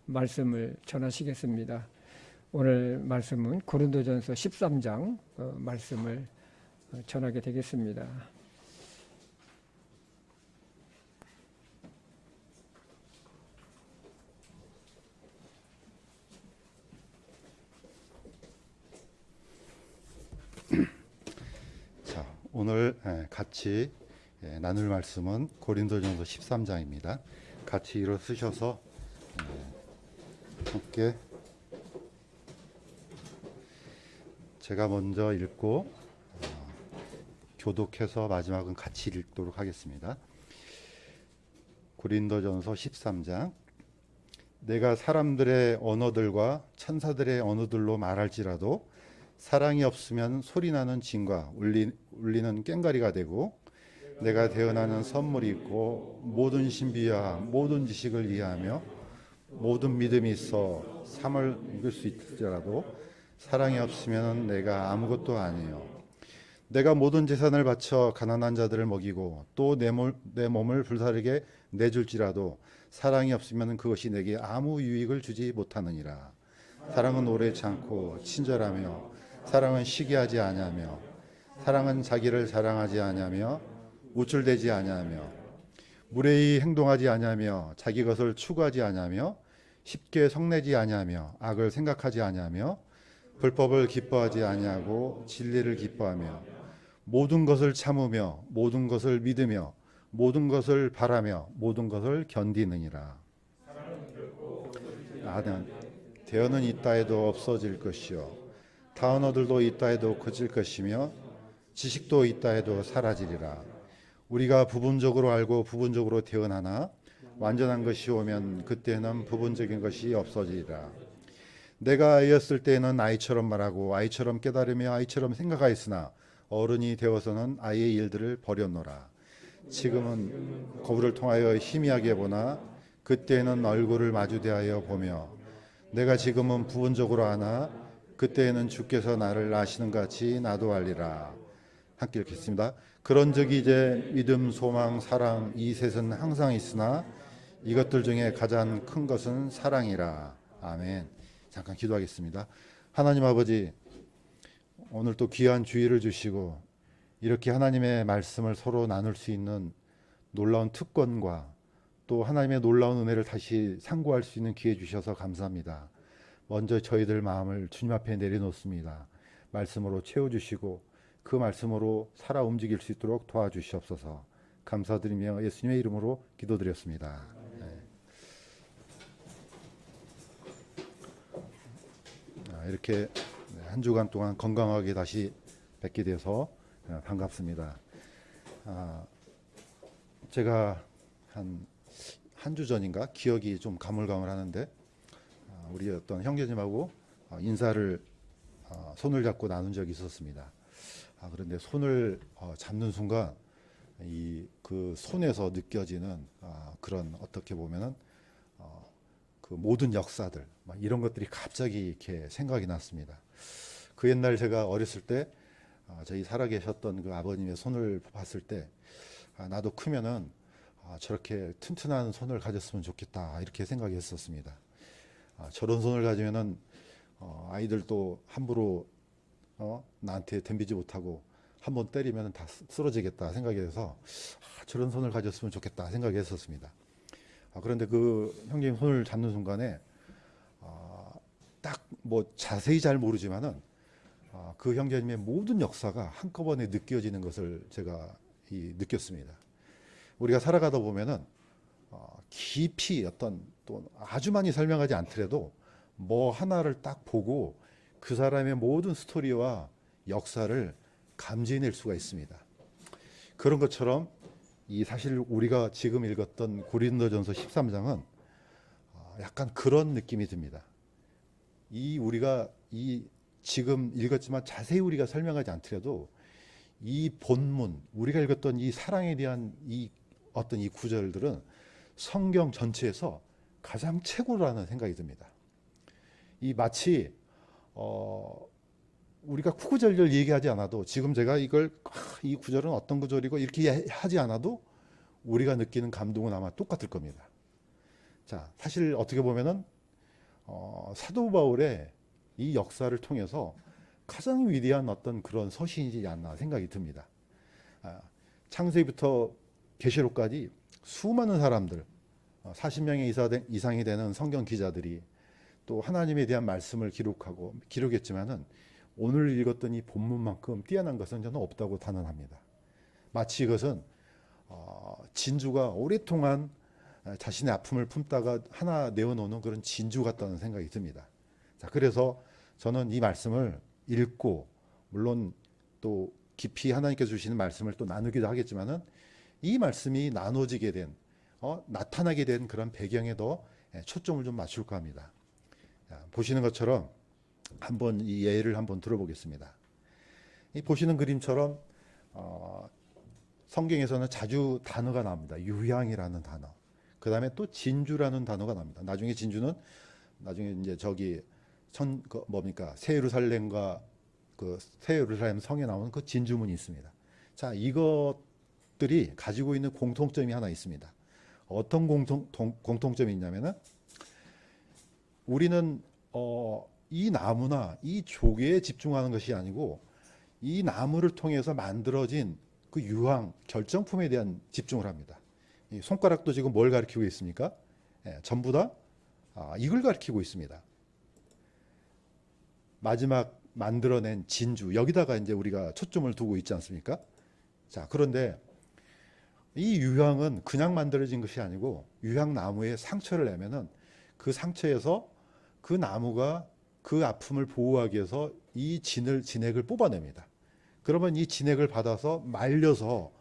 말씀을 전하시겠습니다. 오늘 말씀은 고린도전서 13장 말씀을 전하게 되겠습니다. 자, 오늘 같이 나눌 말씀은 고린도전서 13장입니다. 같이 일어서셔서 함께 제가 먼저 읽고 교독해서 마지막은 같이 읽도록 하겠습니다. 고린도전서 13장. 내가 사람들의 언어들과 천사들의 언어들로 말할지라도 사랑이 없으면 소리나는 징과 울리는 꽹과리가 되고, 내가 대언하는 선물이 있고 모든 신비와 모든 지식을 이해하며 모든 믿음이 있어 삶을 이길 수 있을지라도 사랑이 없으면 내가 아무것도 아니에요. 내가 모든 재산을 바쳐 가난한 자들을 먹이고 또 내 몸을 불사르게 내줄지라도 사랑이 없으면 그것이 내게 아무 유익을 주지 못하느니라. 사랑은 오래 참고 친절하며, 사랑은 시기하지 아니하며, 사랑은 자기를 자랑하지 아니하며, 우쭐대지 아니하며, 무례히 행동하지 아니하며, 자기 것을 추구하지 아니하며, 쉽게 성내지 아니하며, 악을 생각하지 아니하며, 불법을 기뻐하지 아니하고 진리를 기뻐하며, 모든 것을 참으며, 모든 것을 믿으며, 모든 것을 바라며, 모든 것을 견디느니라. 대언은 있다 해도 없어질 것이요, 다 언어들도 있다 해도 그칠 것이며, 지식도 있다 해도 사라지리라. 우리가 부분적으로 알고 부분적으로 대언하나 완전한 것이 오면 그때는 부분적인 것이 없어지리라. 내가 아이였을 때에는 아이처럼 말하고 아이처럼 깨달으며 아이처럼 생각하였으나 어른이 되어서는 아이의 일들을 버렸노라. 지금은 거울을 통하여 희미하게 보나 그때에는 얼굴을 마주 대하여 보며, 내가 지금은 부분적으로 아나 그때에는 주께서 나를 아시는 같이 나도 알리라. 함께 읽겠습니다. 그런즉 이제 믿음, 소망, 사랑 이 셋은 항상 있으나 이것들 중에 가장 큰 것은 사랑이라. 아멘. 잠깐 기도하겠습니다. 하나님 아버지, 오늘 또 귀한 주의를 주시고 이렇게 하나님의 말씀을 서로 나눌 수 있는 놀라운 특권과 또 하나님의 놀라운 은혜를 다시 상고할 수 있는 기회 주셔서 감사합니다. 먼저 저희들 마음을 주님 앞에 내려놓습니다. 말씀으로 채워주시고 그 말씀으로 살아 움직일 수 있도록 도와주시옵소서. 감사드리며 예수님의 이름으로 기도드렸습니다. 이렇게 한 주간 동안 건강하게 다시 뵙게 돼서 반갑습니다. 제가 한 주 전인가 기억이 좀 가물가물하는데 우리 어떤 형제님하고 인사를 손을 잡고 나눈 적이 있었습니다. 그런데 손을 잡는 순간 그 손에서 느껴지는 그런 어떻게 보면은 그 모든 역사들 이런 것들이 갑자기 이렇게 생각이 났습니다. 그 옛날 제가 어렸을 때 저희 살아계셨던 그 아버님의 손을 봤을 때 나도 크면은 저렇게 튼튼한 손을 가졌으면 좋겠다 이렇게 생각했었습니다. 저런 손을 가지면은 아이들도 함부로 나한테 덤비지 못하고 한번 때리면 다 쓰러지겠다 생각이 돼서 저런 손을 가졌으면 좋겠다 생각했었습니다. 그런데 그 형님 손을 잡는 순간에 딱 뭐 자세히 잘 모르지만은 그 형제님의 모든 역사가 한꺼번에 느껴지는 것을 제가 느꼈습니다. 우리가 살아가다 보면은 깊이 어떤 또 아주 많이 설명하지 않더라도 뭐 하나를 딱 보고 그 사람의 모든 스토리와 역사를 감지해낼 수가 있습니다. 그런 것처럼 사실 우리가 지금 읽었던 고린도전서 13장은 약간 그런 느낌이 듭니다. 우리가 지금 읽었지만 자세히 우리가 설명하지 않더라도 이 본문, 우리가 읽었던 이 사랑에 대한 어떤 이 구절들은 성경 전체에서 가장 최고라는 생각이 듭니다. 마치 우리가 구구절절 얘기하지 않아도 지금 제가 이 구절은 어떤 구절이고 이렇게 하지 않아도 우리가 느끼는 감동은 아마 똑같을 겁니다. 자, 사실 어떻게 보면은 사도 바울의 이 역사를 통해서 가장 위대한 어떤 그런 서신이지 않나 생각이 듭니다. 창세기부터 계시록까지 수많은 사람들, 40명의 이상이 되는 성경 기자들이 또 하나님에 대한 말씀을 기록했지만은 오늘 읽었던 이 본문만큼 뛰어난 것은 저는 없다고 단언합니다. 마치 이것은 진주가 오랫동안 자신의 아픔을 품다가 하나 내어놓는 그런 진주 같다는 생각이 듭니다. 자, 그래서 저는 이 말씀을 읽고 물론 또 깊이 하나님께서 주시는 말씀을 또 나누기도 하겠지만은 이 말씀이 나눠지게 된 나타나게 된 그런 배경에 더 초점을 좀 맞출까 합니다. 자, 보시는 것처럼 한번 이 예를 한번 들어보겠습니다. 이 보시는 그림처럼 성경에서는 자주 단어가 나옵니다. 유향이라는 단어. 그 다음에 또 진주라는 단어가 나옵니다. 나중에 진주는 나중에 이제 저기 뭡니까 새 예루살렘과 그 새 예루살렘 성에 나오는 그 진주문이 있습니다. 자, 이것들이 가지고 있는 공통점이 하나 있습니다. 어떤 공통점이 있냐면은 우리는 이 나무나 이 조개에 집중하는 것이 아니고 이 나무를 통해서 만들어진 그 유황 결정품에 대한 집중을 합니다. 이 손가락도 지금 뭘 가리키고 있습니까? 전부 다 이걸 가리키고 있습니다. 마지막 만들어낸 진주 여기다가 이제 우리가 초점을 두고 있지 않습니까? 자, 그런데 이 유향은 그냥 만들어진 것이 아니고 유향나무에 상처를 내면은 그 상처에서 그 나무가 그 아픔을 보호하기 위해서 이 진액을 뽑아냅니다. 그러면 이 진액을 받아서 말려서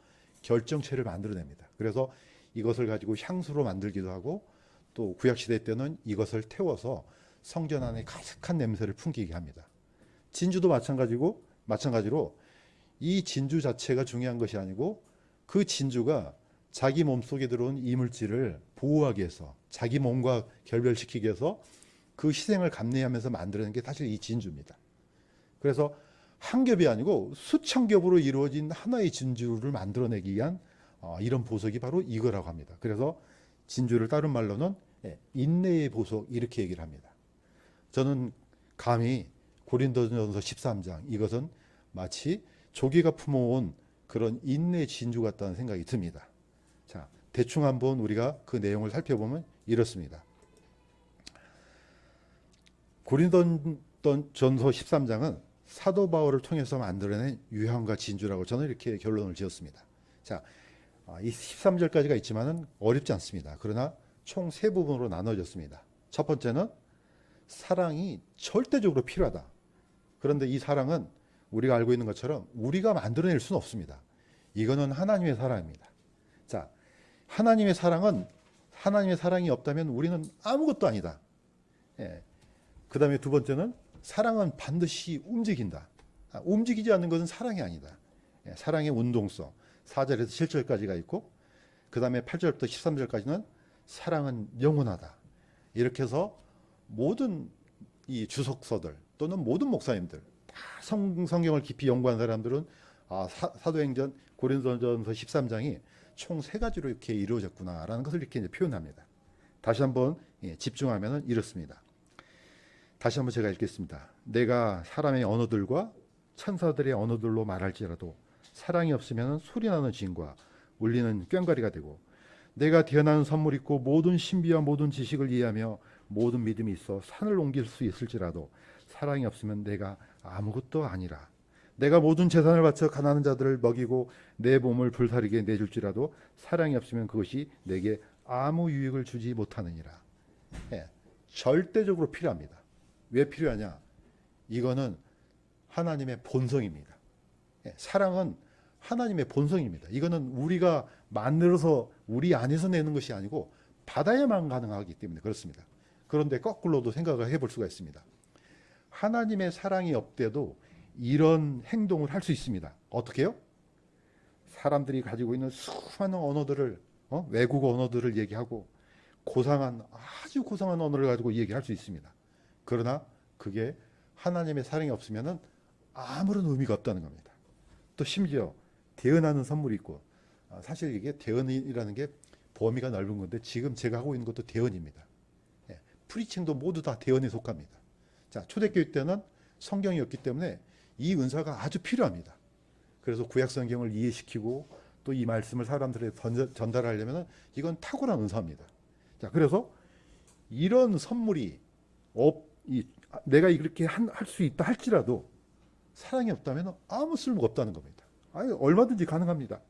결정체를 만들어냅니다. 그래서 이것을 가지고 향수로 만들기도 하고 또 구약시대 때는 이것을 태워서 성전 안에 가득한 냄새를 풍기게 합니다. 진주도 마찬가지로 이 진주 자체가 중요한 것이 아니고 그 진주가 자기 몸속에 들어온 이물질을 보호하기 위해서 자기 몸과 결별시키기 위해서 그 희생을 감내하면서 만드는 게 사실 이 진주입니다. 그래서 한 겹이 아니고 수천 겹으로 이루어진 하나의 진주를 만들어내기 위한 이런 보석이 바로 이거라고 합니다. 그래서 진주를 다른 말로는 인내의 보석 이렇게 얘기를 합니다. 저는 감히 고린도전서 13장 이것은 마치 조개가 품어온 그런 인내 진주 같다는 생각이 듭니다. 자, 대충 한번 우리가 그 내용을 살펴보면 이렇습니다. 고린도전서 13장은 사도 바울을 통해서 만들어낸 유향과 진주라고 저는 이렇게 결론을 지었습니다. 자, 이 13절까지가 있지만은 어렵지 않습니다. 그러나 총 세 부분으로 나눠졌습니다. 첫 번째는 사랑이 절대적으로 필요하다. 그런데 이 사랑은 우리가 알고 있는 것처럼 우리가 만들어낼 수는 없습니다. 이거는 하나님의 사랑입니다. 자, 하나님의 사랑이 없다면 우리는 아무것도 아니다. 그 다음에 두 번째는 사랑은 반드시 움직인다. 움직이지 않는 것은 사랑이 아니다. 사랑의 운동성. 4절에서 7절까지가 있고 그 다음에 8절부터 13절까지는 사랑은 영원하다. 이렇게 해서 모든 이 주석서들 또는 모든 목사님들 다 성경을 깊이 연구한 사람들은 사도행전 고린도전서 13장이 총 세 가지로 이렇게 이루어졌구나라는 것을 이렇게 이제 표현합니다. 다시 한번 집중하면 이렇습니다. 다시 한번 제가 읽겠습니다. 내가 사람의 언어들과 천사들의 언어들로 말할지라도 사랑이 없으면 소리나는 징과 울리는 꽹과리가 되고 내가 뛰어난 선물 있고 모든 신비와 모든 지식을 이해하며 모든 믿음이 있어 산을 옮길 수 있을지라도 사랑이 없으면 내가 아무것도 아니라 내가 모든 재산을 바쳐 가난한 자들을 먹이고 내 몸을 불사르게 내줄지라도 사랑이 없으면 그것이 내게 아무 유익을 주지 못하느니라. 절대적으로 필요합니다. 왜 필요하냐? 이거는 하나님의 본성입니다. 사랑은 하나님의 본성입니다. 이거는 우리가 만들어서 우리 안에서 내는 것이 아니고 받아야만 가능하기 때문에 그렇습니다. 그런데 거꾸로도 생각을 해볼 수가 있습니다. 하나님의 사랑이 없대도 이런 행동을 할 수 있습니다. 어떻게요? 사람들이 가지고 있는 수많은 언어들을 외국어 언어들을 얘기하고 아주 고상한 언어를 가지고 얘기할 수 있습니다. 그러나 그게 하나님의 사랑이 없으면 아무런 의미가 없다는 겁니다. 또 심지어 대언하는 선물이 있고 사실 이게 대언이라는 게 범위가 넓은 건데 지금 제가 하고 있는 것도 대언입니다. 프리칭도 모두 다 대언에 속합니다. 자, 초대교회 때는 성경이 없기 때문에 이 은사가 아주 필요합니다. 그래서 구약 성경을 이해시키고 또 이 말씀을 사람들에게 전달하려면 이건 탁월한 은사입니다. 자, 그래서 이런 선물이 내가 이렇게 할 수 있다 할지라도 사랑이 없다면 아무 쓸모가 없다는 겁니다. 아니, 얼마든지 가능합니다.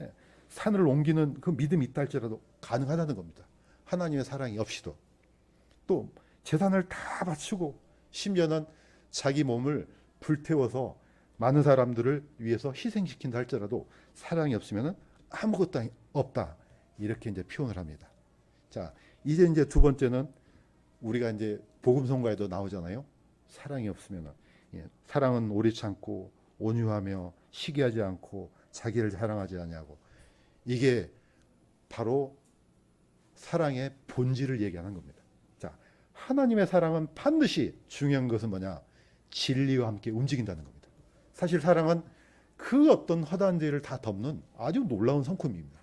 예, 산을 옮기는 그 믿음이 있다 할지라도 가능하다는 겁니다. 하나님의 사랑이 없이도. 또 재산을 다 바치고 심지어는 자기 몸을 불태워서 많은 사람들을 위해서 희생시킨다 할지라도 사랑이 없으면 아무것도 없다. 이렇게 이제 표현을 합니다. 자, 이제 두 번째는 우리가 이제 복음성가에도 나오잖아요. 사랑이 없으면 사랑은 오래 참고 온유하며 시기하지 않고 자기를 자랑하지 않냐고. 이게 바로 사랑의 본질을 얘기하는 겁니다. 자, 하나님의 사랑은 반드시 중요한 것은 뭐냐? 진리와 함께 움직인다는 겁니다. 사실 사랑은 그 어떤 허다한 죄를 다 덮는 아주 놀라운 성품입니다.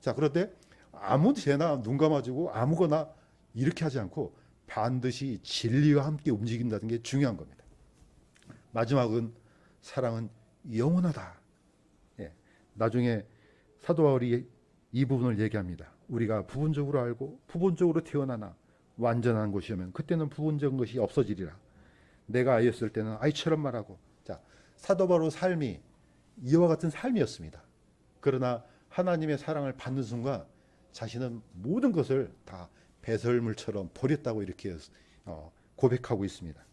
자, 그런데 아무 죄나 눈 감아주고 아무거나 이렇게 하지 않고 반드시 진리와 함께 움직인다는 게 중요한 겁니다. 마지막은 사랑은 영원하다. 예, 나중에 사도 바울이 이 부분을 얘기합니다. 우리가 부분적으로 알고 부분적으로 태어나나 완전한 것이면 그때는 부분적인 것이 없어지리라. 내가 아이였을 때는 아이처럼 말하고. 자, 사도 바울의 삶이 이와 같은 삶이었습니다. 그러나 하나님의 사랑을 받는 순간 자신은 모든 것을 다 배설물처럼 버렸다고 이렇게 고백하고 있습니다.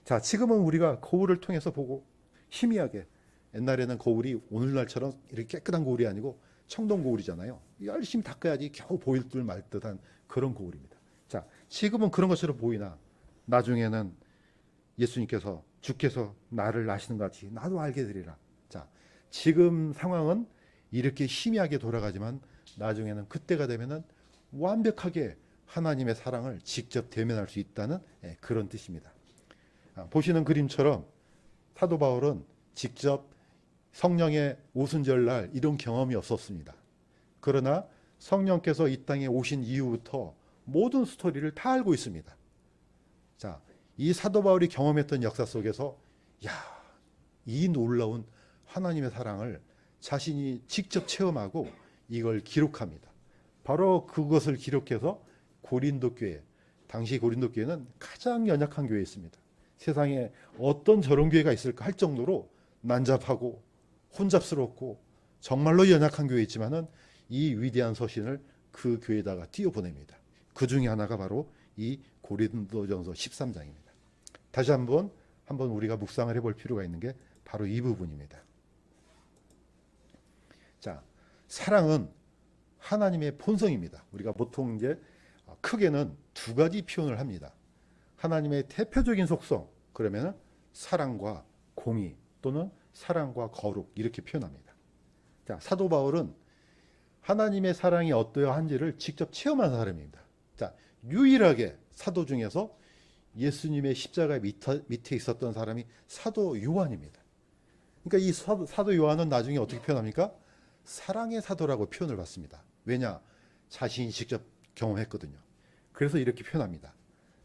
자, 지금은 우리가 거울을 통해서 보고 희미하게, 옛날에는 거울이 오늘날처럼 이렇게 깨끗한 거울이 아니고 청동 거울이잖아요. 열심히 닦아야지 겨우 보일 듯 말 듯한 그런 거울입니다. 자, 지금은 그런 것처럼 보이나 나중에는 예수님께서 주께서 나를 아시는 것 같이 나도 알게 되리라. 자, 지금 상황은 이렇게 희미하게 돌아가지만 나중에는 그때가 되면은 완벽하게 하나님의 사랑을 직접 대면할 수 있다는 그런 뜻입니다. 보시는 그림처럼 사도 바울은 직접 성령의 오순절날 이런 경험이 없었습니다. 그러나 성령께서 이 땅에 오신 이후부터 모든 스토리를 다 알고 있습니다. 자, 이 사도 바울이 경험했던 역사 속에서 이 놀라운 하나님의 사랑을 자신이 직접 체험하고 이걸 기록합니다. 바로 그것을 기록해서 고린도 교회, 당시 고린도 교회는 가장 연약한 교회였습니다. 세상에 어떤 저런 교회가 있을까 할 정도로 난잡하고 혼잡스럽고 정말로 연약한 교회였지만은 이 위대한 서신을 그 교회에다가 띄워보냅니다. 그 중에 하나가 바로 이 고린도전서 13장입니다. 다시 한번 우리가 묵상을 해볼 필요가 있는 게 바로 이 부분입니다. 자, 사랑은 하나님의 본성입니다. 우리가 보통 이제 크게는 두 가지 표현을 합니다. 하나님의 대표적인 속성, 그러면 사랑과 공의 또는 사랑과 거룩 이렇게 표현합니다. 자, 사도 바울은 하나님의 사랑이 어떠한지를 직접 체험한 사람입니다. 자, 유일하게 사도 중에서 예수님의 십자가 밑에 있었던 사람이 사도 요한입니다. 그러니까 이 사도 요한은 나중에 어떻게 표현합니까? 사랑의 사도라고 표현을 받습니다. 왜냐? 자신이 직접 경험했거든요. 그래서 이렇게 표현합니다.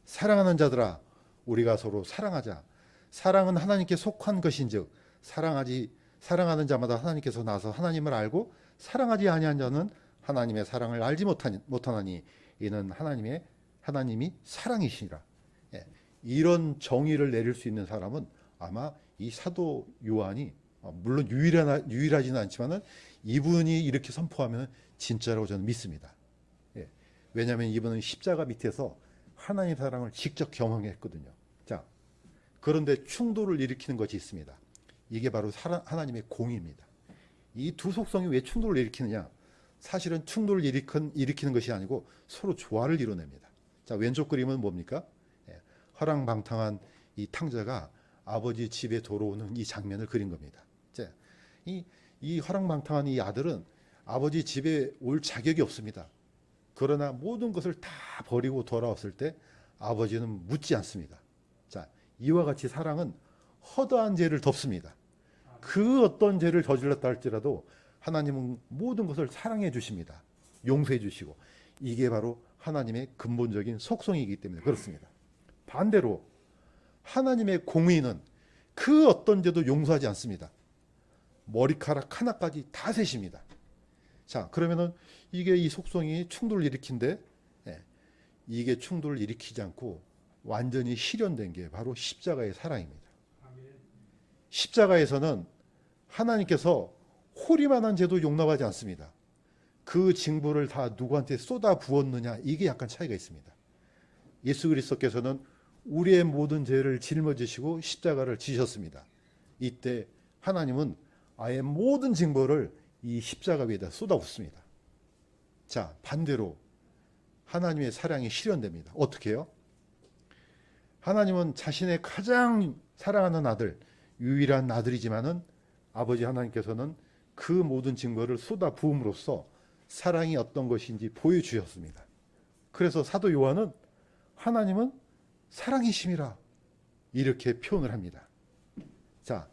사랑하는 자들아, 우리가 서로 사랑하자. 사랑은 하나님께 속한 것인즉 사랑하는 자마다 하나님께서 나서 하나님을 알고 사랑하지 아니한 자는 하나님의 사랑을 알지 못하나니 이는 하나님이 사랑이시니라. 예, 이런 정의를 내릴 수 있는 사람은 아마 이 사도 요한이 물론 유일하지는 않지만은 이분이 이렇게 선포하면 진짜라고 저는 믿습니다. 예, 왜냐하면 이분은 십자가 밑에서 하나님의 사랑을 직접 경험했거든요. 자, 그런데 충돌을 일으키는 것이 있습니다. 이게 바로 하나님의 공의입니다. 이 두 속성이 왜 충돌을 일으키느냐? 사실은 충돌을 일으키는 것이 아니고 서로 조화를 이뤄냅니다. 자, 왼쪽 그림은 뭡니까? 예, 허랑방탕한 이 탕자가 아버지 집에 돌아오는 이 장면을 그린 겁니다. 자, 이 허랑방탕한 이 아들은 아버지 집에 올 자격이 없습니다. 그러나 모든 것을 다 버리고 돌아왔을 때 아버지는 묻지 않습니다. 자, 이와 같이 사랑은 허다한 죄를 덮습니다. 그 어떤 죄를 저질렀다 할지라도 하나님은 모든 것을 사랑해 주십니다. 용서해 주시고. 이게 바로 하나님의 근본적인 속성이기 때문에 그렇습니다. 반대로 하나님의 공의는 그 어떤 죄도 용서하지 않습니다. 머리카락 하나까지 다 세십니다. 자, 그러면은 이게 이 속성이 충돌을 일으킨데, 이게 충돌을 일으키지 않고 완전히 실현된 게 바로 십자가의 사랑입니다. 십자가에서는 하나님께서 호리만한 죄도 용납하지 않습니다. 그 징벌을 다 누구한테 쏟아 부었느냐, 이게 약간 차이가 있습니다. 예수 그리스도께서는 우리의 모든 죄를 짊어지시고 십자가를 지셨습니다. 이때 하나님은 아예 모든 징벌을 이 십자가 위에다 쏟아붓습니다. 자, 반대로 하나님의 사랑이 실현됩니다. 어떻게 해요? 하나님은 자신의 가장 사랑하는 아들, 유일한 아들이지만은 아버지 하나님께서는 그 모든 징벌을 쏟아 부음으로써 사랑이 어떤 것인지 보여주셨습니다. 그래서 사도 요한은 하나님은 사랑이심이라 이렇게 표현을 합니다. 자,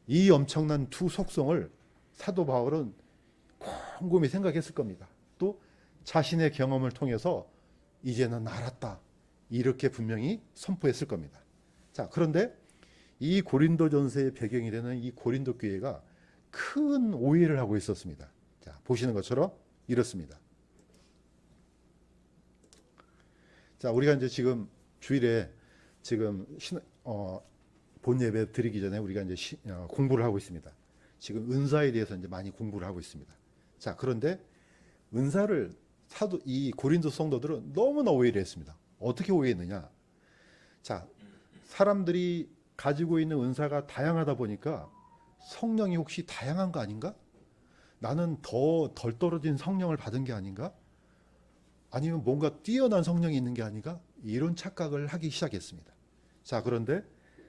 이 엄청난 두 속성을 사도 바울은 곰곰이 생각했을 겁니다. 또 자신의 경험을 통해서 이제는 알았다, 이렇게 분명히 선포했을 겁니다. 자, 그런데 이 고린도전서의 배경이 되는 이 고린도 교회가 큰 오해를 하고 있었습니다. 자, 보시는 것처럼 이렇습니다. 자, 우리가 이제 지금 주일에 지금 본 예배 드리기 전에 우리가 이제 공부를 하고 있습니다. 지금 은사에 대해서 이제 많이 공부를 하고 있습니다. 자, 그런데 은사를 이 고린도 성도들은 너무나 오해를 했습니다. 어떻게 오해했느냐? 자, 사람들이 가지고 있는 은사가 다양하다 보니까 성령이 혹시 다양한 거 아닌가? 나는 더 덜 떨어진 성령을 받은 게 아닌가? 아니면 뭔가 뛰어난 성령이 있는 게 아닌가? 이런 착각을 하기 시작했습니다. 자, 그런데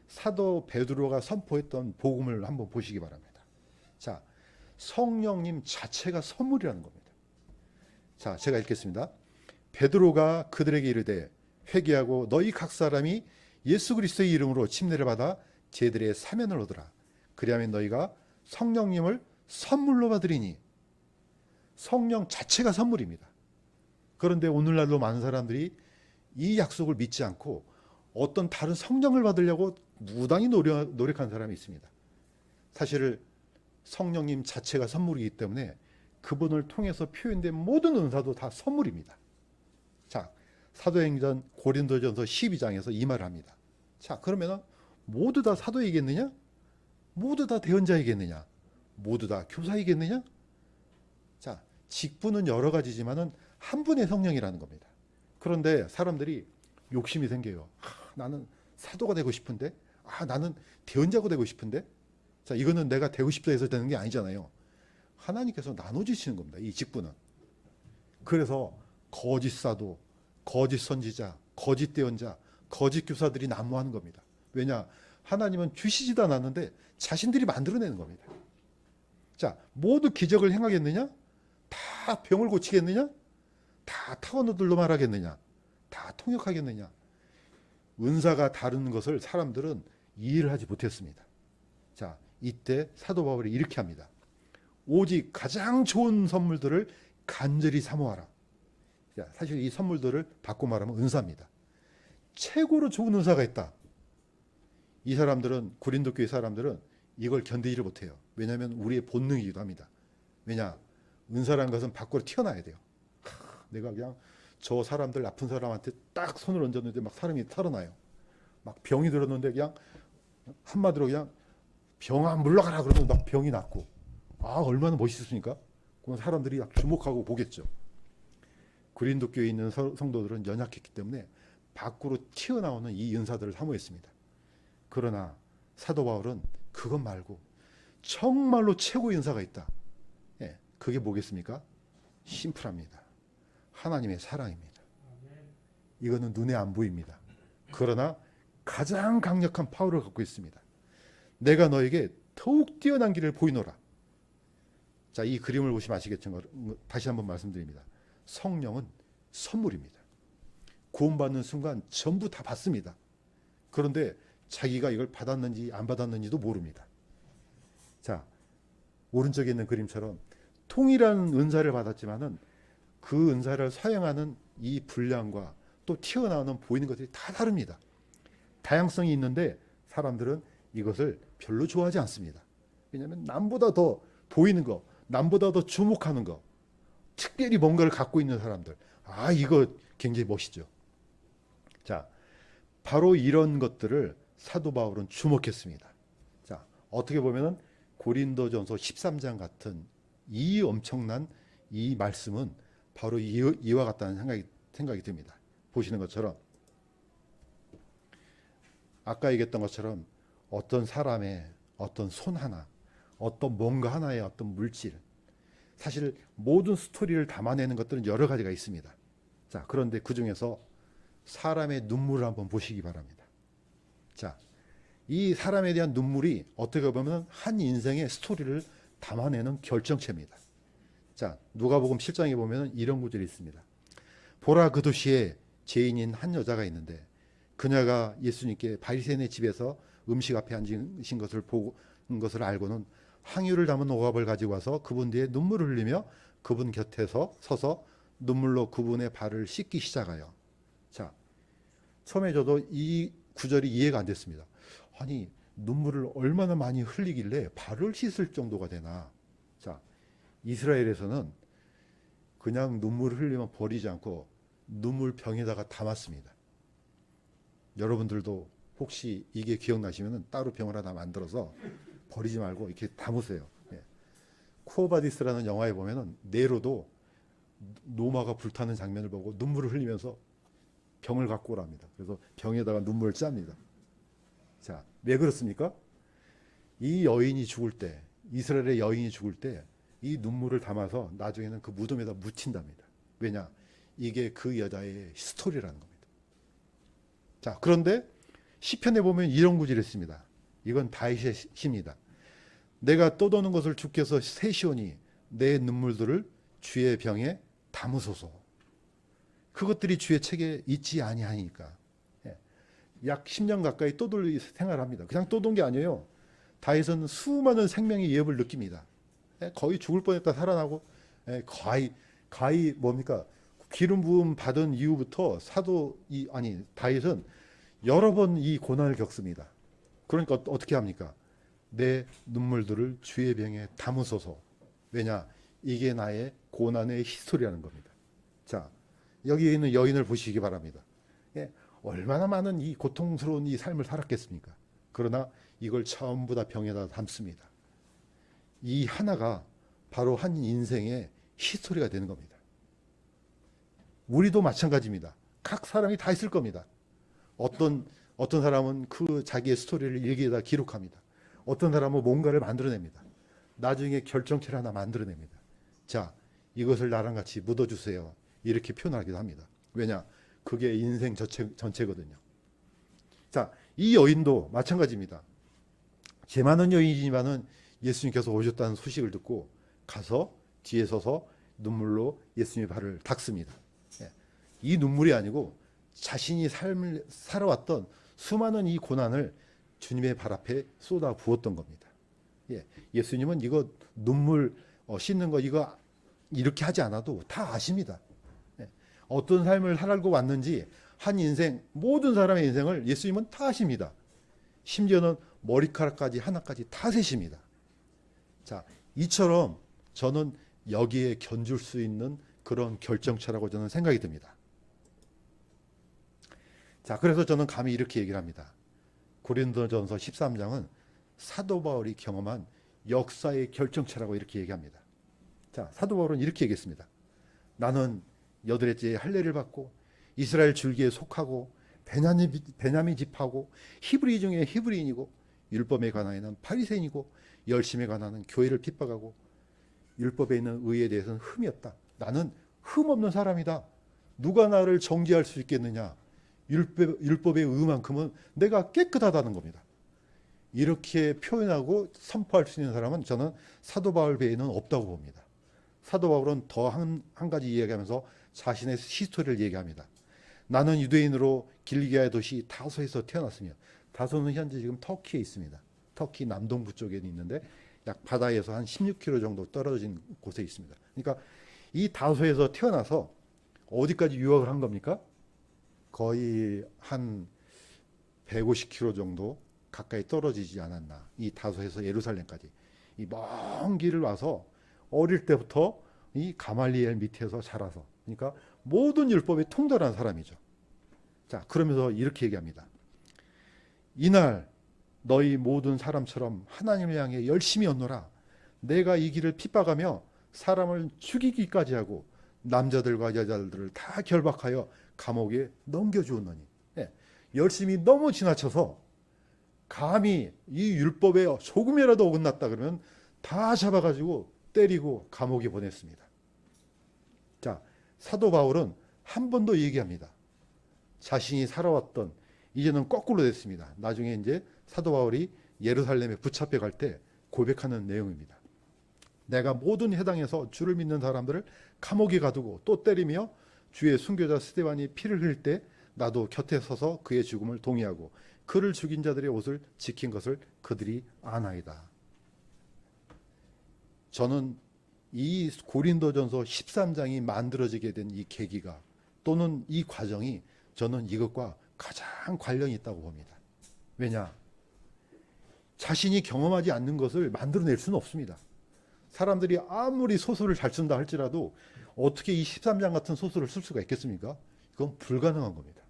사도 베드로가 선포했던 복음을 한번 보시기 바랍니다. 자, 성령님 자체가 선물이라는 겁니다. 자, 제가 읽겠습니다. 베드로가 그들에게 이르되 회개하고 너희 각 사람이 예수 그리스도의 이름으로 침례를 받아 제들의 사면을 얻으라. 그리하면 너희가 성령님을 선물로 받으리니. 성령 자체가 선물입니다. 그런데 오늘날도 많은 사람들이 이 약속을 믿지 않고 어떤 다른 성령을 받으려고 무당히 노력한 사람이 있습니다. 사실 성령님 자체가 선물이기 때문에 그분을 통해서 표현된 모든 은사도 다 선물입니다. 자, 사도행전 고린도전서 12장에서 이 말을 합니다. 자, 그러면 모두 다 사도이겠느냐? 모두 다 대언자이겠느냐? 모두 다 교사이겠느냐? 자, 직분은 여러 가지지만은 한 분의 성령이라는 겁니다. 그런데 사람들이 욕심이 생겨요. 나는 사도가 되고 싶은데, 나는 대언자가 되고 싶은데. 자, 이거는 내가 되고 싶다 해서 되는 게 아니잖아요. 하나님께서 나눠주시는 겁니다. 이 직분은. 그래서 거짓 사도, 거짓 선지자, 거짓 대언자, 거짓 교사들이 난무하는 겁니다. 왜냐? 하나님은 주시지도 않았는데 자신들이 만들어내는 겁니다. 자, 모두 기적을 행하겠느냐? 다 병을 고치겠느냐? 다 타원어들로 말하겠느냐? 다 통역하겠느냐? 은사가 다른 것을 사람들은 이해를 하지 못했습니다. 자, 이때 사도 바울이 이렇게 합니다. 오직 가장 좋은 선물들을 간절히 사모하라. 자, 사실 이 선물들을 바꿔 말하면 은사입니다. 최고로 좋은 은사가 있다. 이 사람들은, 고린도 교회 사람들은 이걸 견디지를 못해요. 왜냐하면 우리의 본능이기도 합니다. 왜냐? 은사라는 것은 밖으로 튀어나와야 돼요. 내가 그냥 저 사람들, 아픈 사람한테 딱 손을 얹었는데 막 사람이 털어나요. 막 병이 들었는데 그냥 한마디로 그냥 병아 물러가라 그러면 막 병이 낫고. 얼마나 멋있습니까? 그건 사람들이 주목하고 보겠죠. 고린도 교회에 있는 성도들은 연약했기 때문에 밖으로 튀어나오는 이 은사들을 사모했습니다. 그러나 사도 바울은 그것 말고 정말로 최고의 은사가 있다. 그게 뭐겠습니까? 심플합니다. 하나님의 사랑입니다. 이거는 눈에 안 보입니다. 그러나 가장 강력한 파워를 갖고 있습니다. 내가 너에게 더욱 뛰어난 길을 보이노라. 자, 이 그림을 보시면 아시겠지만 다시 한번 말씀드립니다. 성령은 선물입니다. 구원받는 순간 전부 다 받습니다. 그런데 자기가 이걸 받았는지 안 받았는지도 모릅니다. 자, 오른쪽에 있는 그림처럼 통일한 은사를 받았지만은 그 은사를 사용하는 이 분량과 또 튀어나오는 보이는 것들이 다 다릅니다. 다양성이 있는데 사람들은 이것을 별로 좋아하지 않습니다. 왜냐하면 남보다 더 보이는 거, 남보다 더 주목하는 거, 특별히 뭔가를 갖고 있는 사람들, 이거 굉장히 멋있죠. 자, 바로 이런 것들을 사도 바울은 주목했습니다. 자, 어떻게 보면은 고린도전서 13장 같은 이 엄청난 이 말씀은 바로 이와 같다는 생각이 듭니다. 보시는 것처럼 아까 얘기했던 것처럼 어떤 사람의 어떤 손 하나, 어떤 뭔가 하나의 어떤 물질, 사실 모든 스토리를 담아내는 것들은 여러 가지가 있습니다. 자, 그런데 그 중에서 사람의 눈물을 한번 보시기 바랍니다. 자, 이 사람에 대한 눈물이 어떻게 보면 한 인생의 스토리를 담아내는 결정체입니다. 자, 누가복음 7장에 보면 이런 구절이 있습니다. 보라, 그 도시에 죄인인 한 여자가 있는데 그녀가 예수님께 바리새인의 집에서 음식 앞에 앉으신 것을 보고 것을 알고는 항유를 담은 오갑을 가지고 와서 그분 뒤에 눈물을 흘리며 그분 곁에서 서서 눈물로 그분의 발을 씻기 시작하여. 자, 처음에 저도 이 구절이 이해가 안 됐습니다. 아니, 눈물을 얼마나 많이 흘리길래 발을 씻을 정도가 되나. 자, 이스라엘에서는 그냥 눈물을 흘리면 버리지 않고 눈물 병에다가 담았습니다. 여러분들도 혹시 이게 기억나시면 따로 병을 하나 만들어서 버리지 말고 이렇게 담으세요. 예. 쿠어바디스라는 영화에 보면은 네로도 노마가 불타는 장면을 보고 눈물을 흘리면서 병을 갖고 오랍니다. 그래서 병에다가 눈물을 짭니다. 자, 왜 그렇습니까? 이 여인이 죽을 때, 이스라엘의 여인이 죽을 때 이 눈물을 담아서 나중에는 그 무덤에다 묻힌답니다. 왜냐? 이게 그 여자의 스토리라는 겁니다. 자, 그런데 시편에 보면 이런 구절이 있습니다. 이건 다윗의 시입니다. 내가 떠도는 것을 주께서 세시오니 내 눈물들을 주의 병에 담으소서. 그것들이 주의 책에 있지 아니하니까. 약 10년 가까이 떠돌이 생활합니다. 그냥 떠돈 게 아니에요. 다윗은 수많은 생명의 위협을 느낍니다. 거의 죽을 뻔했다 살아나고, 거의 뭡니까? 기름 부음 받은 이후부터 다윗은 여러 번 이 고난을 겪습니다. 그러니까 어떻게 합니까? 내 눈물들을 주의 병에 담으소서. 왜냐? 이게 나의 고난의 히스토리라는 겁니다. 자, 여기 있는 여인을 보시기 바랍니다. 얼마나 많은 이 고통스러운 이 삶을 살았겠습니까? 그러나 이걸 전부 다 병에다 담습니다. 이 하나가 바로 한 인생의 히스토리가 되는 겁니다. 우리도 마찬가지입니다. 각 사람이 다 있을 겁니다. 어떤 사람은 그 자기의 스토리를 일기에다 기록합니다. 어떤 사람은 뭔가를 만들어냅니다. 나중에 결정체를 하나 만들어냅니다. 자, 이것을 나랑 같이 묻어주세요. 이렇게 표현하기도 합니다. 왜냐? 그게 인생 전체거든요. 자, 이 여인도 마찬가지입니다. 제 많은 여인이지만은 예수님께서 오셨다는 소식을 듣고 가서 뒤에 서서 눈물로 예수님의 발을 닦습니다. 이 눈물이 아니고 자신이 삶을 살아왔던 수많은 이 고난을 주님의 발 앞에 쏟아 부었던 겁니다. 예수님은 이거 눈물 씻는 거 이거 이렇게 하지 않아도 다 아십니다. 어떤 삶을 살고 왔는지 한 인생, 모든 사람의 인생을 예수님은 다 아십니다. 심지어는 머리카락까지 하나까지 다 세십니다. 자, 이처럼 저는 여기에 견줄 수 있는 그런 결정체라고 저는 생각이 듭니다. 자, 그래서 저는 감히 이렇게 얘기를 합니다. 고린도전서 13장은 사도 바울이 경험한 역사의 결정체라고 이렇게 얘기합니다. 자, 사도 바울은 이렇게 얘기했습니다. 나는 여드렛째의 할례를 받고 이스라엘 줄기에 속하고 베냐민 집하고 히브리 중에 히브리인이고 율법에 관하여는 바리새인이고 열심에 관하여는 교회를 핍박하고 율법에 있는 의에 대해서는 흠이 없다. 나는 흠 없는 사람이다. 누가 나를 정죄할 수 있겠느냐. 율법의 의만큼은 내가 깨끗하다는 겁니다. 이렇게 표현하고 선포할 수 있는 사람은 저는 사도 바울 외에는 없다고 봅니다. 사도 바울은 더 한 가지 이야기하면서 자신의 히스토리를 얘기합니다. 나는 유대인으로 길리기아의 도시 다소에서 태어났으며, 다소는 현재 지금 터키에 있습니다. 터키 남동부 쪽에 있는데 약 바다에서 한 16km 정도 떨어진 곳에 있습니다. 그러니까 이 다소에서 태어나서 어디까지 유학을 한 겁니까? 거의 한 150km 정도 가까이 떨어지지 않았나. 이 다소에서 예루살렘까지. 이 먼 길을 와서 어릴 때부터 이 가말리엘 밑에서 자라서. 그러니까 모든 율법에 통달한 사람이죠. 자, 그러면서 이렇게 얘기합니다. 이날 너희 모든 사람처럼 하나님을 향해 열심히 얻노라. 내가 이 길을 핍박하며 사람을 죽이기까지 하고 남자들과 여자들을 다 결박하여 감옥에 넘겨주었노니. 예, 열심히 너무 지나쳐서 감히 이 율법에 조금이라도 어긋났다 그러면 다 잡아가지고 때리고 감옥에 보냈습니다. 자, 사도 바울은 한 번 더 얘기합니다. 자신이 살아왔던, 이제는 거꾸로 됐습니다. 나중에 이제 사도 바울이 예루살렘에 붙잡혀 갈 때 고백하는 내용입니다. 내가 모든 회당에서 주를 믿는 사람들을 감옥에 가두고 또 때리며 주의 순교자 스데반이 피를 흘릴 때 나도 곁에 서서 그의 죽음을 동의하고 그를 죽인 자들의 옷을 지킨 것을 그들이 아나이다. 저는 이 고린도전서 13장이 만들어지게 된 이 계기가 또는 이 과정이 저는 이것과 가장 관련이 있다고 봅니다. 왜냐? 자신이 경험하지 않는 것을 만들어낼 수는 없습니다. 사람들이 아무리 소설을 잘 쓴다 할지라도 어떻게 이 13장 같은 소설을 쓸 수가 있겠습니까? 그건 불가능한 겁니다.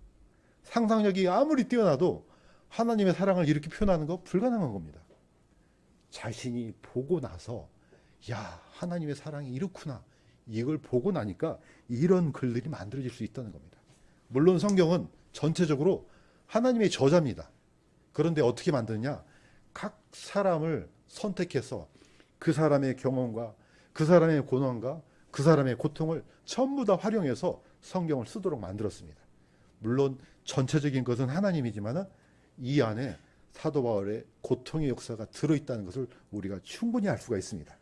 상상력이 아무리 뛰어나도 하나님의 사랑을 이렇게 표현하는 거 불가능한 겁니다. 자신이 보고 나서 야, 하나님의 사랑이 이렇구나. 이걸 보고 나니까 이런 글들이 만들어질 수 있다는 겁니다. 물론 성경은 전체적으로 하나님의 저자입니다. 그런데 어떻게 만드느냐? 각 사람을 선택해서 그 사람의 경험과 그 사람의 고난과 그 사람의 고통을 전부 다 활용해서 성경을 쓰도록 만들었습니다. 물론 전체적인 것은 하나님이지만 이 안에 사도 바울의 고통의 역사가 들어있다는 것을 우리가 충분히 알 수가 있습니다.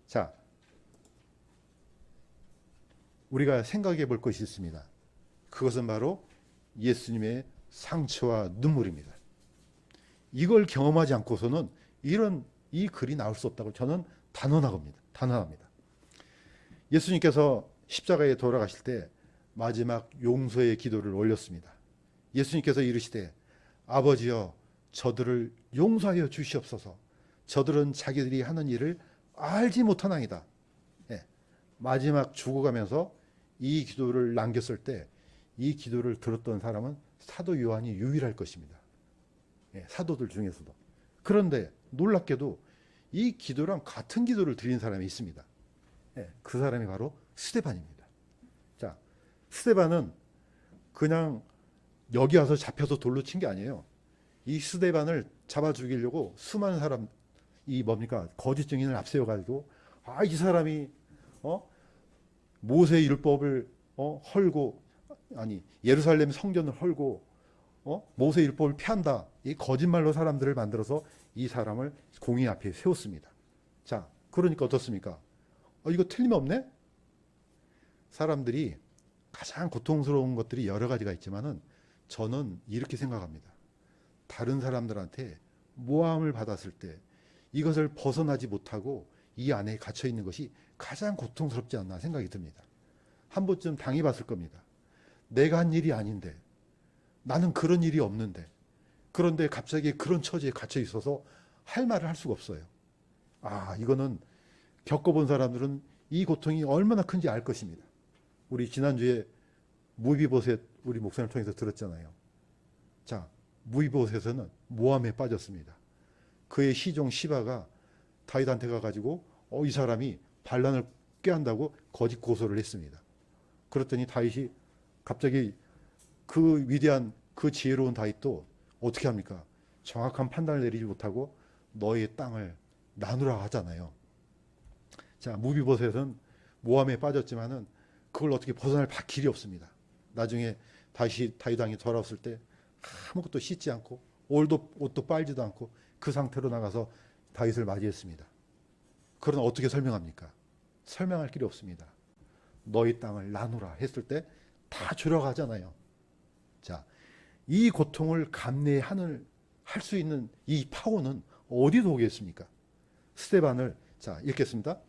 자, 우리가 생각해 볼 것이 있습니다. 그것은 바로 예수님의 상처와 눈물입니다. 이걸 경험하지 않고서는 이 글이 나올 수 없다고 저는 단언합니다. 예수님께서 십자가에 돌아가실 때 마지막 용서의 기도를 올렸습니다. 예수님께서 이르시되 아버지여 저들을 용서하여 주시옵소서. 저들은 자기들이 하는 일을 알지 못하나이다. 예, 마지막 죽어가면서 이 기도를 남겼을 때 이 기도를 들었던 사람은 사도 요한이 유일할 것입니다. 예, 사도들 중에서도. 그런데 놀랍게도 이 기도랑 같은 기도를 드린 사람이 있습니다. 예, 그 사람이 바로 스데반입니다. 자, 스데반은 그냥 여기 와서 잡혀서 돌로 친 게 아니에요. 이 스데반을 잡아 죽이려고 수많은 사람, 이 뭡니까? 거짓 증인을 앞세워가지고, 이 사람이, 모세 율법을, 헐고, 예루살렘 성전을 헐고, 모세 율법을 피한다. 이 거짓말로 사람들을 만들어서 이 사람을 공의 앞에 세웠습니다. 자, 그러니까 어떻습니까? 이거 틀림없네? 사람들이 가장 고통스러운 것들이 여러 가지가 있지만은 저는 이렇게 생각합니다. 다른 사람들한테 모함을 받았을 때 이것을 벗어나지 못하고 이 안에 갇혀 있는 것이 가장 고통스럽지 않나 생각이 듭니다. 한 번쯤 당해봤을 겁니다. 내가 한 일이 아닌데, 나는 그런 일이 없는데, 그런데 갑자기 그런 처지에 갇혀 있어서 할 말을 할 수가 없어요. 이거는 겪어본 사람들은 이 고통이 얼마나 큰지 알 것입니다. 우리 지난주에 무비보셋 우리 목사님을 통해서 들었잖아요. 자, 무비보셋은 모함에 빠졌습니다. 그의 시종 시바가 다윗한테 가가지고 이 사람이 반란을 꾀한다고 거짓 고소를 했습니다. 그랬더니 다윗이 갑자기 그 위대한 그 지혜로운 다윗도 어떻게 합니까? 정확한 판단을 내리지 못하고 너의 땅을 나누라 하잖아요. 자, 무비보셋은 모함에 빠졌지만은 그걸 어떻게 벗어날 길이 없습니다. 나중에 다윗 왕이 돌아왔을 때 아무것도 씻지 않고 옷도 빨지도 않고 그 상태로 나가서 다윗을 맞이했습니다. 그러나 어떻게 설명합니까? 설명할 길이 없습니다. 너희 땅을 나누라 했을 때 다 주려고 하잖아요. 자, 이 고통을 감내할 수 있는 이 파워는 어디서 오겠습니까? 스데반을, 자, 읽겠습니다.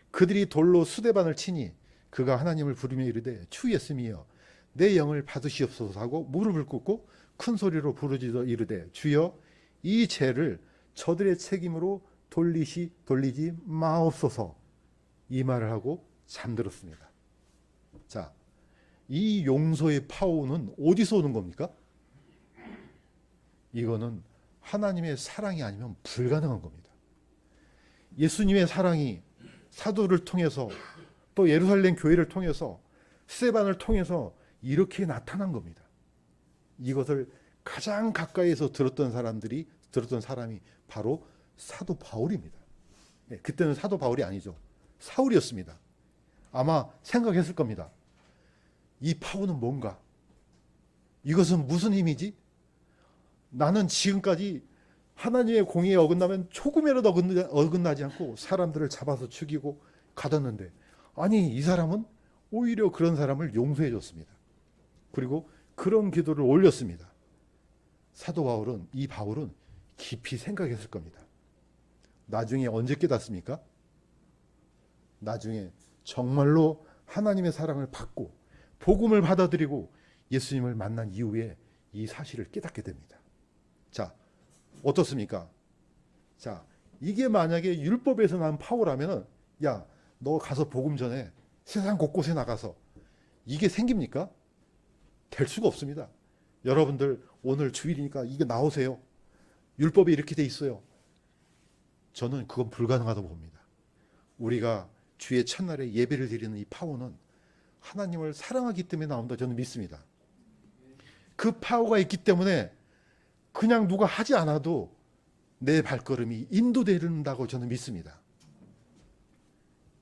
그들이 돌로 스데반을 치니 그가 하나님을 부르며 이르되 주 예수님이여 내 영을 받으시옵소서 하고 무릎을 꿇고 큰 소리로 부르짖어 이르되 주여 이 죄를 저들의 책임으로 돌리지 마옵소서. 이 말을 하고 잠들었습니다. 자, 이 용서의 파워는 어디서 오는 겁니까? 이거는 하나님의 사랑이 아니면 불가능한 겁니다. 예수님의 사랑이 사도를 통해서 또 예루살렘 교회를 통해서 스데반을 통해서 이렇게 나타난 겁니다. 이것을 가장 가까이에서 들었던 사람이 바로 사도 바울입니다. 네, 그때는 사도 바울이 아니죠. 사울이었습니다. 아마 생각했을 겁니다. 이 파워는 뭔가? 이것은 무슨 힘이지? 나는 지금까지 하나님의 공의에 어긋나면 조금이라도 어긋나지 않고 사람들을 잡아서 죽이고 가뒀는데, 아니 이 사람은 오히려 그런 사람을 용서해 줬습니다. 그리고 그런 기도를 올렸습니다. 이 바울은 깊이 생각했을 겁니다. 나중에 언제 깨닫습니까? 나중에 정말로 하나님의 사랑을 받고 복음을 받아들이고 예수님을 만난 이후에 이 사실을 깨닫게 됩니다. 자, 어떻습니까? 자, 이게 만약에 율법에서 난 파워라면은, 야, 너 가서 복음 전해. 세상 곳곳에 나가서. 이게 생깁니까? 될 수가 없습니다. 여러분들 오늘 주일이니까 이게 나오세요. 율법이 이렇게 돼 있어요. 저는 그건 불가능하다고 봅니다. 우리가 주의 첫날에 예배를 드리는 이 파워는 하나님을 사랑하기 때문에 나온다 저는 믿습니다. 그 파워가 있기 때문에 그냥 누가 하지 않아도 내 발걸음이 인도된다고 저는 믿습니다.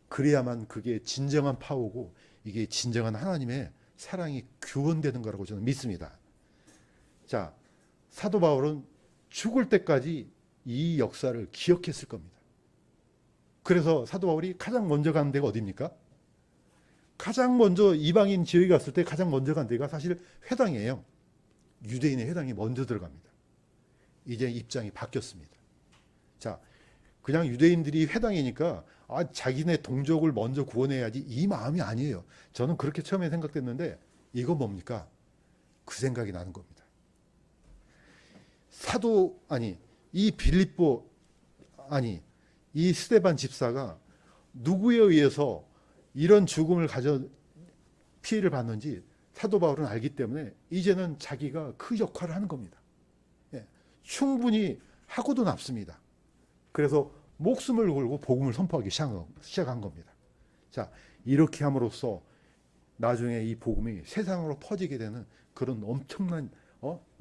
그래야만 그게 진정한 파워고 이게 진정한 하나님의 사랑이 교원되는 거라고 저는 믿습니다. 자, 사도 바울은 죽을 때까지 이 역사를 기억했을 겁니다. 그래서 사도 바울이 가장 먼저 간 데가 어디입니까? 가장 먼저 이방인 지역에 갔을 때 가장 먼저 간 데가 사실 회당이에요. 유대인의 회당이 먼저 들어갑니다. 이제 입장이 바뀌었습니다. 자, 그냥 유대인들이 회당이니까 자기네 동족을 먼저 구원해야지 이 마음이 아니에요. 저는 그렇게 처음에 생각됐는데 이건 뭡니까? 그 생각이 나는 겁니다. 이 스데반 집사가 누구에 의해서 이런 죽음을 피해를 받는지 사도 바울은 알기 때문에 이제는 자기가 그 역할을 하는 겁니다. 예, 충분히 하고도 남습니다. 그래서 목숨을 걸고 복음을 선포하기 시작한 겁니다. 자, 이렇게 함으로써 나중에 이 복음이 세상으로 퍼지게 되는 그런 엄청난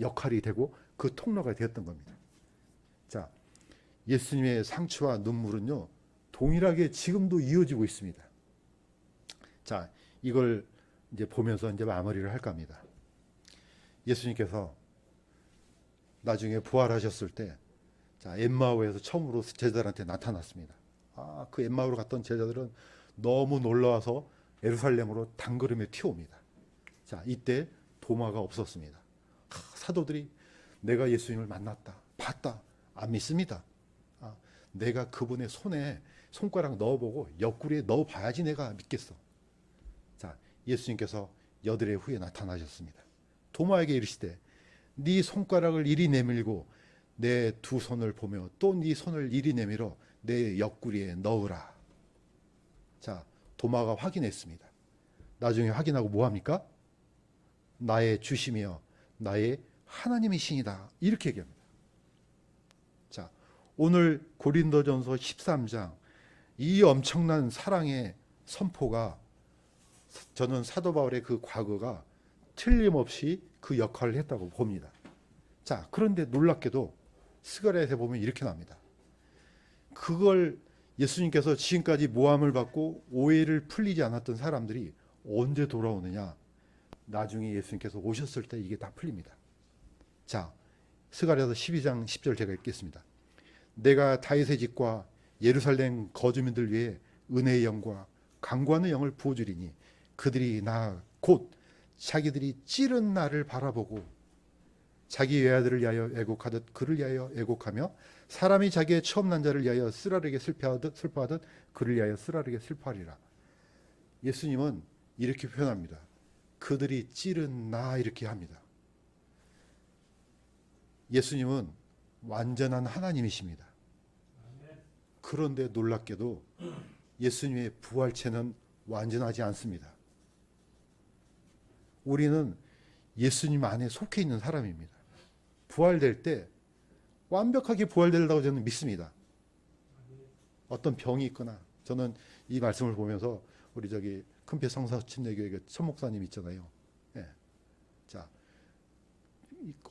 역할이 되고 그 통로가 되었던 겁니다. 자, 예수님의 상처와 눈물은요 동일하게 지금도 이어지고 있습니다. 자, 이걸 이제 보면서 이제 마무리를 할까 합니다. 예수님께서 나중에 부활하셨을 때, 자, 엠마오에서 처음으로 제자들한테 나타났습니다. 그 엠마오로 갔던 제자들은 너무 놀라워서 예루살렘으로 단걸음에 튀어옵니다. 자, 이때 도마가 없었습니다. 사도들이 내가 예수님을 만났다, 봤다, 안 믿습니다. 내가 그분의 손에 손가락 넣어보고 옆구리에 넣어봐야지 내가 믿겠어. 자, 예수님께서 여드레 후에 나타나셨습니다. 도마에게 이르시되 네 손가락을 이리 내밀고 내 두 손을 보며 또 네 손을 이리 내밀어 내 옆구리에 넣으라. 자, 도마가 확인했습니다. 나중에 확인하고 뭐합니까? 나의 주심이여 나의 하나님이시니다. 이렇게 얘기합니다. 자, 오늘 고린도전서 13장 이 엄청난 사랑의 선포가, 저는 사도 바울의 그 과거가 틀림없이 그 역할을 했다고 봅니다. 자, 그런데 놀랍게도 스가랴에서 보면 이렇게 나옵니다. 그걸 예수님께서 지금까지 모함을 받고 오해를 풀리지 않았던 사람들이 언제 돌아오느냐? 나중에 예수님께서 오셨을 때 이게 다 풀립니다. 자, 스가랴서 12장 10절 제가 읽겠습니다. 내가 다윗의 집과 예루살렘 거주민들 위해 은혜의 영과 강구하는 영을 부어주리니 그들이 나 곧 자기들이 찌른 나를 바라보고 자기 외아들을 위하여 애곡하듯 그를 위하여 애곡하며 사람이 자기의 처음 난 자를 위하여 쓰라르게 슬퍼하듯 그를 위하여 쓰라르게 슬퍼하리라. 예수님은 이렇게 표현합니다. 그들이 찌른 나 이렇게 합니다. 예수님은 완전한 하나님이십니다. 그런데 놀랍게도 예수님의 부활체는 완전하지 않습니다. 우리는 예수님 안에 속해 있는 사람입니다. 부활될 때 완벽하게 부활된다고 저는 믿습니다. 어떤 병이 있거나, 저는 이 말씀을 보면서 우리 큰배 성사침례교회 천목사님 있잖아요. 예. 자,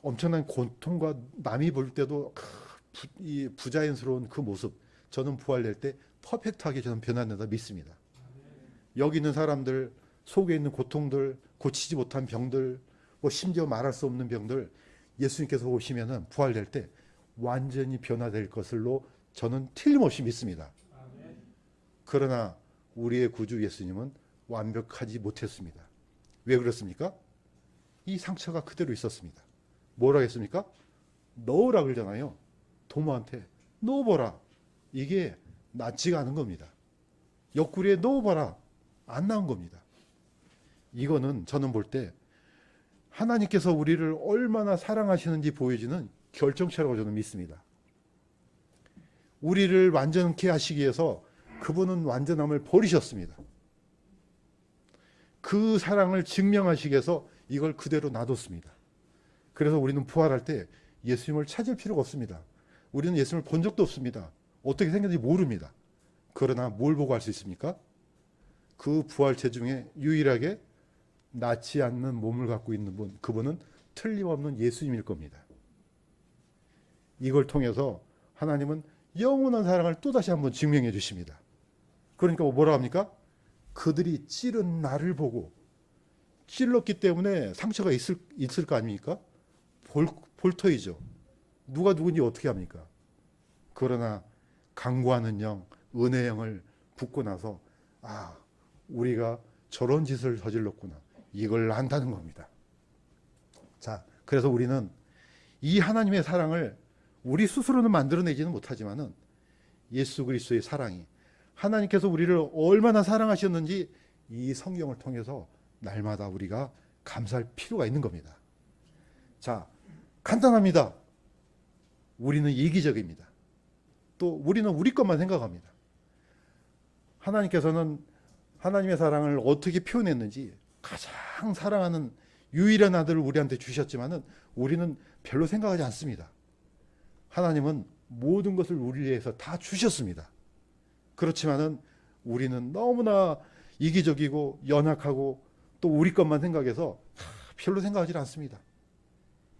엄청난 고통과 남이 볼 때도 이 부자연스러운 그 모습, 저는 부활될 때 퍼펙트하게 저는 변화된다 믿습니다. 여기 있는 사람들 속에 있는 고통들, 고치지 못한 병들, 뭐 심지어 말할 수 없는 병들, 예수님께서 오시면은 부활될 때 완전히 변화될 것을로 저는 틀림없이 믿습니다. 그러나 우리의 구주 예수님은 완벽하지 못했습니다. 왜 그렇습니까? 이 상처가 그대로 있었습니다. 뭐라 했습니까? 넣으라 그러잖아요. 도모한테 넣어보라. 이게 낫지가 않은 겁니다. 옆구리에 넣어봐라. 안 나온 겁니다. 이거는 저는 볼 때 하나님께서 우리를 얼마나 사랑하시는지 보여주는 결정체라고 저는 믿습니다. 우리를 완전케 하시기 위해서 그분은 완전함을 버리셨습니다. 그 사랑을 증명하시기 위해서 이걸 그대로 놔뒀습니다. 그래서 우리는 부활할 때 예수님을 찾을 필요가 없습니다. 우리는 예수님을 본 적도 없습니다. 어떻게 생겼는지 모릅니다. 그러나 뭘 보고 알 수 있습니까? 그 부활체 중에 유일하게 낫지 않는 몸을 갖고 있는 분, 그분은 틀림없는 예수님일 겁니다. 이걸 통해서 하나님은 영원한 사랑을 또다시 한번 증명해 주십니다. 그러니까 뭐라 합니까? 그들이 찌른 나를 보고, 찔렀기 때문에 상처가 있을 거 아닙니까? 볼터이죠. 누가 누군지 어떻게 합니까? 그러나 강구하는 영, 은혜의 영을 붙고 나서 우리가 저런 짓을 저질렀구나. 이걸 안다는 겁니다. 자, 그래서 우리는 이 하나님의 사랑을 우리 스스로는 만들어내지는 못하지만은 예수 그리스도의 사랑이, 하나님께서 우리를 얼마나 사랑하셨는지 이 성경을 통해서 날마다 우리가 감사할 필요가 있는 겁니다. 자, 간단합니다. 우리는 이기적입니다. 또 우리는 우리 것만 생각합니다. 하나님께서는 하나님의 사랑을 어떻게 표현했는지, 가장 사랑하는 유일한 아들을 우리한테 주셨지만은 우리는 별로 생각하지 않습니다. 하나님은 모든 것을 우리를 위해서 다 주셨습니다. 그렇지만은 우리는 너무나 이기적이고 연약하고 또 우리 것만 생각해서 별로 생각하지 않습니다.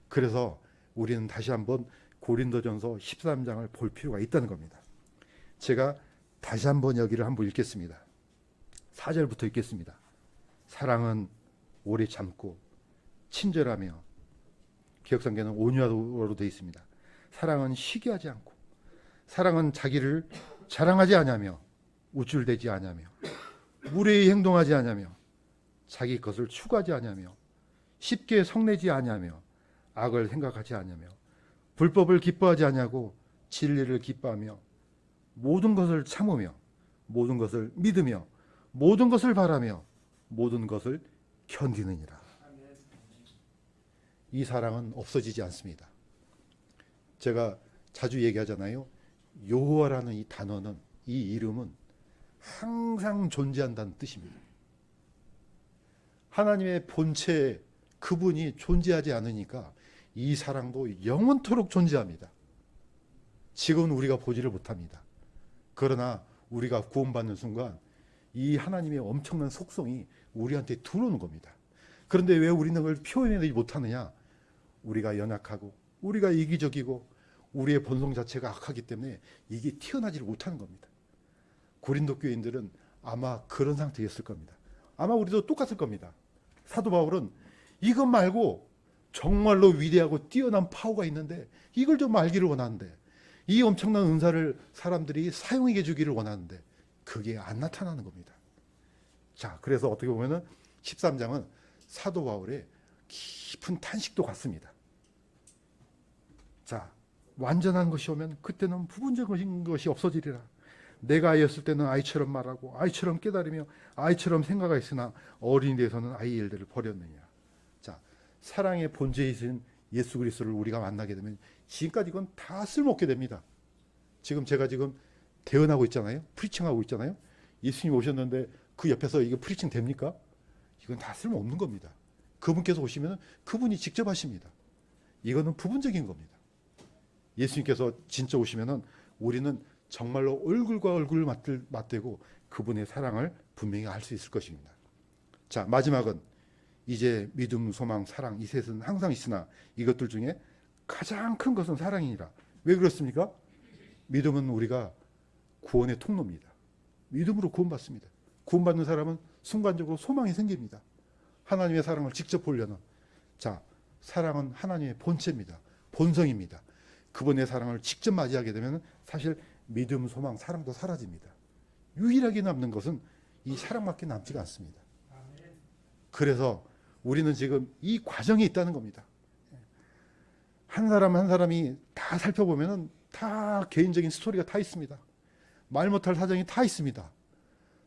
그래서 우리는 다시 한번 고린도전서 13장을 볼 필요가 있다는 겁니다. 제가 다시 한번 여기를 한번 읽겠습니다. 4절부터 읽겠습니다. 사랑은 오래 참고 친절하며, 기억성경은 온유하도록 되어 있습니다. 사랑은 시기하지 않고, 사랑은 자기를 자랑하지 아니하며, 우쭐대지 아니하며, 무례히 행동하지 아니하며, 자기 것을 추구하지 아니하며, 쉽게 성내지 아니하며, 악을 생각하지 아니하며, 불법을 기뻐하지 아니하고 진리를 기뻐하며, 모든 것을 참으며, 모든 것을 믿으며, 모든 것을 바라며, 모든 것을 견디느니라. 이 사랑은 없어지지 않습니다. 제가 자주 얘기하잖아요. 여호와라는 이 단어는, 이 이름은 항상 존재한다는 뜻입니다. 하나님의 본체, 그분이 존재하지 않으니까 이 사랑도 영원토록 존재합니다. 지금은 우리가 보지를 못합니다. 그러나 우리가 구원받는 순간 이 하나님의 엄청난 속성이 우리한테 들어오는 겁니다. 그런데 왜 우리는 그걸 표현하지 못하느냐? 우리가 연약하고, 우리가 이기적이고, 우리의 본성 자체가 악하기 때문에 이게 튀어나지를 못하는 겁니다. 고린도 교인들은 아마 그런 상태였을 겁니다. 아마 우리도 똑같을 겁니다. 사도 바울은 이것 말고 정말로 위대하고 뛰어난 파워가 있는데 이걸 좀 알기를 원하는데, 이 엄청난 은사를 사람들이 사용해 주기를 원하는데 그게 안 나타나는 겁니다. 자, 그래서 어떻게 보면은 13장은 사도 바울의 깊은 탄식도 같습니다. 자, 완전한 것이 오면 그때는 부분적인 것이 없어지리라. 내가 아이였을 때는 아이처럼 말하고 아이처럼 깨달으며 아이처럼 생각하였으나 어른이 돼서는 아이의 일들을 버렸느냐. 자, 사랑의 본체이신 예수 그리스도를 우리가 만나게 되면 지금까지 이건 다 쓸모없게 됩니다. 제가 지금 대언하고 있잖아요. 프리칭하고 있잖아요. 예수님 오셨는데 그 옆에서 이거 프리칭 됩니까? 이건 다 쓸모없는 겁니다. 그분께서 오시면 그분이 직접 하십니다. 이거는 부분적인 겁니다. 예수님께서 진짜 오시면은 우리는 정말로 얼굴과 얼굴을 맞대고 그분의 사랑을 분명히 알 수 있을 것입니다. 자, 마지막은 이제 믿음, 소망, 사랑 이 셋은 항상 있으나 이것들 중에 가장 큰 것은 사랑이니라. 왜 그렇습니까? 믿음은 우리가 구원의 통로입니다. 믿음으로 구원받습니다. 구원받는 사람은 순간적으로 소망이 생깁니다. 하나님의 사랑을 직접 보려는. 자, 사랑은 하나님의 본체입니다. 본성입니다. 그분의 사랑을 직접 맞이하게 되면 사실 믿음, 소망, 사랑도 사라집니다. 유일하게 남는 것은 이 사랑밖에 남지가 않습니다. 그래서 우리는 지금 이 과정에 있다는 겁니다. 한 사람 한 사람이 다 살펴보면 다 개인적인 스토리가 다 있습니다. 말 못할 사정이 다 있습니다.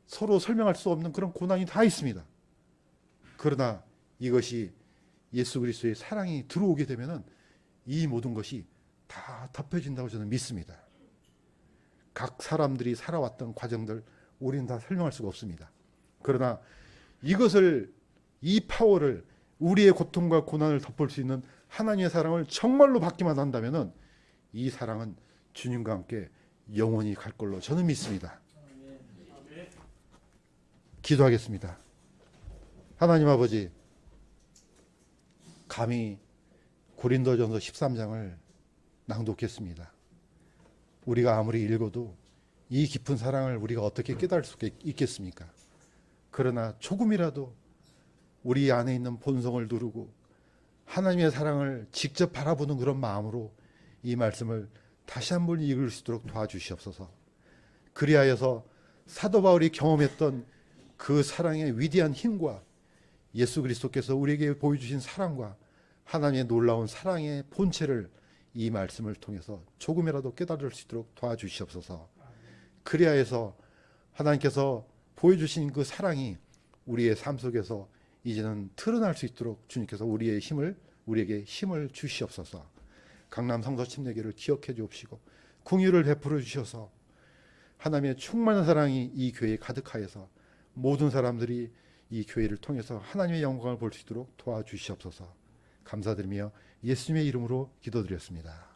서로 설명할 수 없는 그런 고난이 다 있습니다. 그러나 이것이 예수 그리스도의 사랑이 들어오게 되면 이 모든 것이 다 덮여진다고 저는 믿습니다. 각 사람들이 살아왔던 과정들 우리는 다 설명할 수가 없습니다. 그러나 이것을, 이 파워를, 우리의 고통과 고난을 덮을 수 있는 하나님의 사랑을 정말로 받기만 한다면 이 사랑은 주님과 함께 영원히 갈 걸로 저는 믿습니다. 기도하겠습니다. 하나님 아버지, 감히 고린도전서 13장을 낭독했습니다. 우리가 아무리 읽어도 이 깊은 사랑을 우리가 어떻게 깨달을 수 있겠습니까? 그러나 조금이라도 우리 안에 있는 본성을 누르고 하나님의 사랑을 직접 바라보는 그런 마음으로 이 말씀을 다시 한번 읽을 수 있도록 도와주시옵소서. 그리하여서 사도 바울이 경험했던 그 사랑의 위대한 힘과 예수 그리스도께서 우리에게 보여주신 사랑과 하나님의 놀라운 사랑의 본체를 이 말씀을 통해서 조금이라도 깨달을 수 있도록 도와주시옵소서. 그리하여서 하나님께서 보여주신 그 사랑이 우리의 삶 속에서 이제는 드러날 수 있도록 주님께서 우리에게 힘을 주시옵소서. 강남 성서 침례교를 기억해 주옵시고 긍휼을 베풀어 주셔서 하나님의 충만한 사랑이 이 교회에 가득하여서 모든 사람들이 이 교회를 통해서 하나님의 영광을 볼 수 있도록 도와주시옵소서. 감사드리며 예수님의 이름으로 기도드렸습니다.